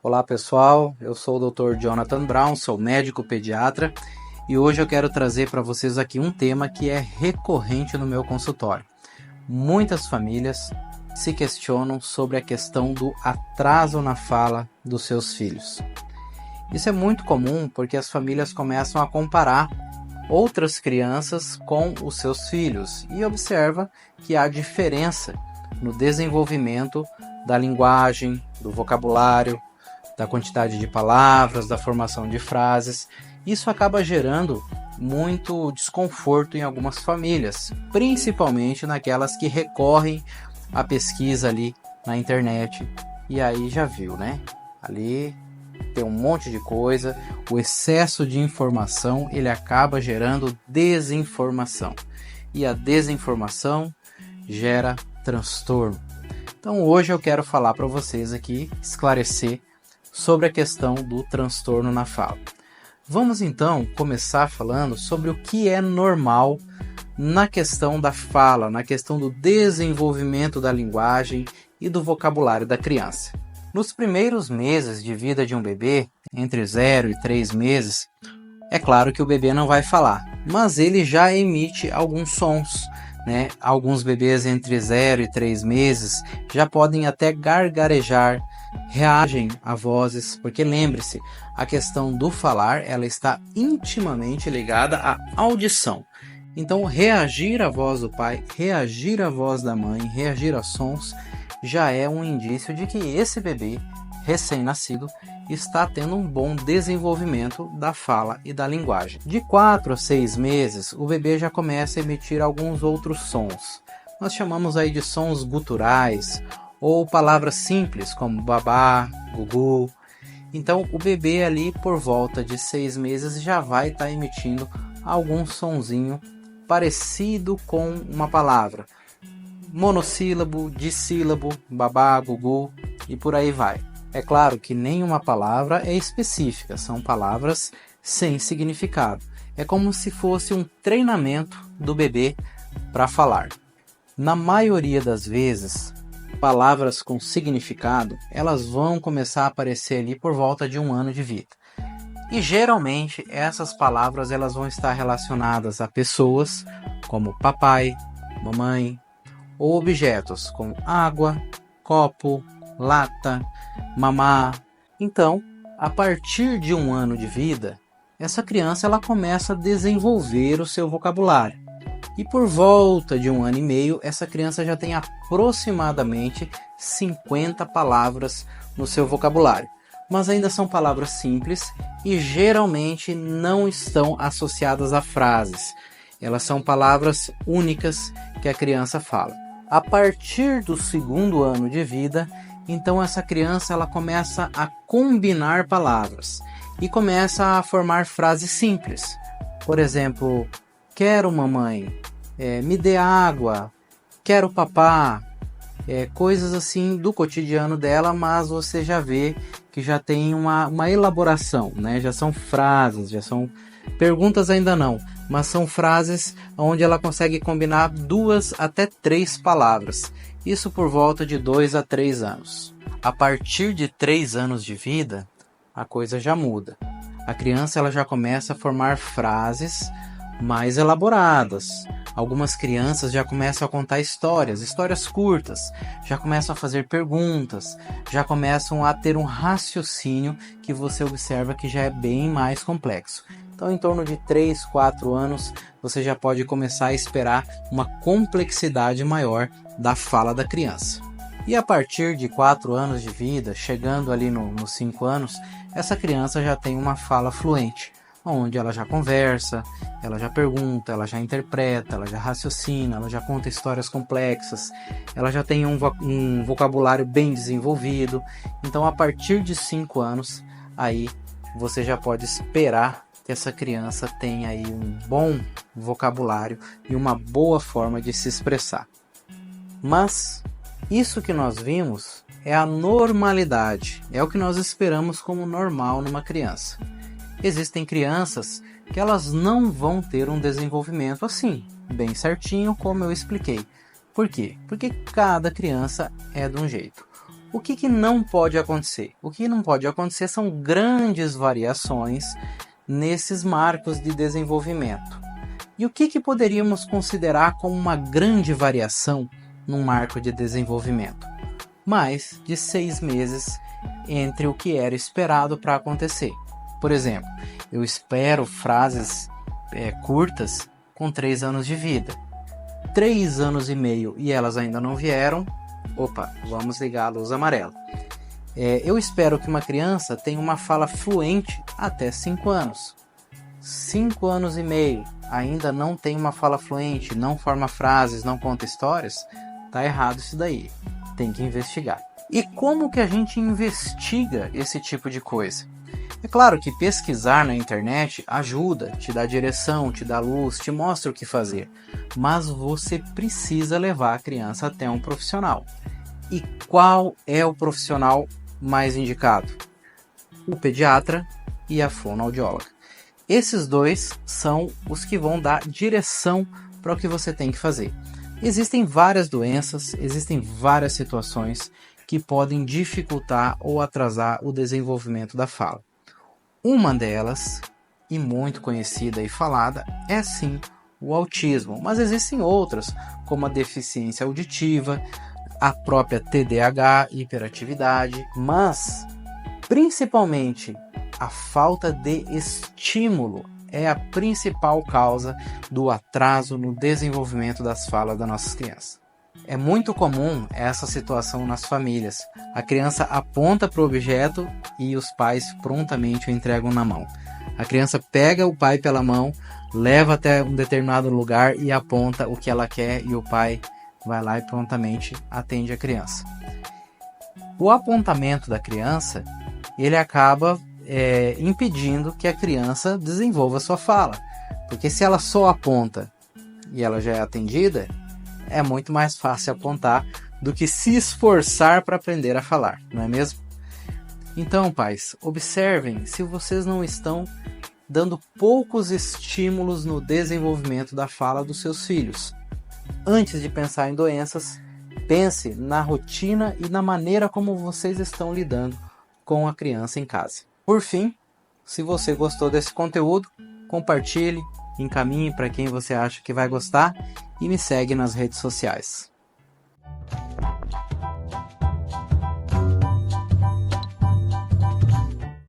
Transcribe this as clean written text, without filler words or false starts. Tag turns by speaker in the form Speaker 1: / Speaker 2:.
Speaker 1: Olá pessoal, eu sou o Dr. Jonathan Brown, sou médico pediatra e hoje eu quero trazer para vocês aqui um tema que é recorrente no meu consultório. Muitas famílias se questionam sobre a questão do atraso na fala dos seus filhos. Isso é muito comum porque as famílias começam a comparar outras crianças com os seus filhos e observa que há diferença no desenvolvimento da linguagem, do vocabulário, da quantidade de palavras, da formação de frases. Isso acaba gerando muito desconforto em algumas famílias, principalmente naquelas que recorrem à pesquisa ali na internet. E aí já viu, né? Ali tem um monte de coisa, o excesso de informação, ele acaba gerando desinformação. E a desinformação gera transtorno. Então hoje eu quero falar para vocês aqui, esclarecer sobre a questão do transtorno na fala. Vamos então começar falando sobre o que é normal na questão da fala, na questão do desenvolvimento da linguagem e do vocabulário da criança. Nos primeiros meses de vida de um bebê, entre 0 e 3 meses, é claro que o bebê não vai falar, mas ele já emite alguns sons, né? Alguns bebês entre 0 e 3 meses já podem até gargarejar, reagem a vozes, porque lembre-se, a questão do falar ela está intimamente ligada à audição. Então reagir à voz do pai, reagir à voz da mãe, reagir a sons já é um indício de que esse bebê recém-nascido está tendo um bom desenvolvimento da fala e da linguagem. De 4 a 6 meses, o bebê já começa a emitir alguns outros sons. Nós chamamos aí de sons guturais ou palavras simples como babá, gugu. Então o bebê ali por volta de 6 meses já vai estar emitindo algum sonzinho parecido com uma palavra. Monossílabo, dissílabo, babá, gugu e por aí vai. É claro que nenhuma palavra é específica, são palavras sem significado. É como se fosse um treinamento do bebê para falar. Na maioria das vezes, palavras com significado, elas vão começar a aparecer ali por volta de 1 ano de vida. E geralmente essas palavras elas vão estar relacionadas a pessoas como papai, mamãe, ou objetos como água, copo, lata, mamá. Então, a partir de 1 ano de vida, essa criança ela começa a desenvolver o seu vocabulário. E por volta de 1 ano e meio, essa criança já tem aproximadamente 50 palavras no seu vocabulário. Mas ainda são palavras simples e geralmente não estão associadas a frases. Elas são palavras únicas que a criança fala. A partir do 2º ano de vida, então essa criança ela começa a combinar palavras e começa a formar frases simples. Por exemplo, quero mamãe, me dê água, quero papá, coisas assim do cotidiano dela, mas você já vê que já tem uma elaboração, né? Já são frases, já são perguntas ainda não, mas são frases onde ela consegue combinar 2 até 3 palavras. Isso por volta de 2 a 3 anos. A partir de 3 anos de vida, a coisa já muda. A criança ela já começa a formar frases mais elaboradas. Algumas crianças já começam a contar histórias curtas, já começam a fazer perguntas, já começam a ter um raciocínio que você observa que já é bem mais complexo. Então, em torno de 3, 4 anos, você já pode começar a esperar uma complexidade maior da fala da criança. E a partir de 4 anos de vida, chegando ali nos 5 anos, essa criança já tem uma fala fluente, onde ela já conversa, ela já pergunta, ela já interpreta, ela já raciocina, ela já conta histórias complexas, ela já tem um vocabulário bem desenvolvido. Então, a partir de 5 anos, aí você já pode esperar que essa criança tenha aí um bom vocabulário e uma boa forma de se expressar. Mas isso que nós vimos é a normalidade, é o que nós esperamos como normal numa criança. Existem crianças que elas não vão ter um desenvolvimento assim, bem certinho como eu expliquei. Por quê? Porque cada criança é de um jeito. O que não pode acontecer? O que não pode acontecer são grandes variações nesses marcos de desenvolvimento. E o que poderíamos considerar como uma grande variação num marco de desenvolvimento? Mais de 6 meses entre o que era esperado para acontecer. Por exemplo, eu espero frases curtas com 3 anos de vida. 3 anos e meio e elas ainda não vieram. Opa, vamos ligar a luz amarela. Eu espero que uma criança tenha uma fala fluente até 5 anos. 5 anos e meio, ainda não tem uma fala fluente, não forma frases, não conta histórias. Tá errado isso daí. Tem que investigar. E como que a gente investiga esse tipo de coisa? É claro que pesquisar na internet ajuda, te dá direção, te dá luz, te mostra o que fazer. Mas você precisa levar a criança até um profissional. E qual é o profissional mais indicado? O pediatra e a fonoaudióloga. Esses dois são os que vão dar direção para o que você tem que fazer. Existem várias doenças, existem várias situações que podem dificultar ou atrasar o desenvolvimento da fala. Uma delas, e muito conhecida e falada, é sim o autismo, mas existem outras, como a deficiência auditiva, a própria TDAH, hiperatividade, mas principalmente a falta de estímulo é a principal causa do atraso no desenvolvimento das falas das nossas crianças. É muito comum essa situação nas famílias. A criança aponta para o objeto e os pais prontamente o entregam na mão. A criança pega o pai pela mão, leva até um determinado lugar e aponta o que ela quer e o pai vai lá e prontamente atende a criança. O apontamento da criança, ele acaba impedindo que a criança desenvolva sua fala. Porque se ela só aponta e ela já é atendida, é muito mais fácil apontar do que se esforçar para aprender a falar, não é mesmo? Então, pais, observem se vocês não estão dando poucos estímulos no desenvolvimento da fala dos seus filhos. Antes de pensar em doenças, pense na rotina e na maneira como vocês estão lidando com a criança em casa. Por fim, se você gostou desse conteúdo, compartilhe, encaminhe para quem você acha que vai gostar e me segue nas redes sociais.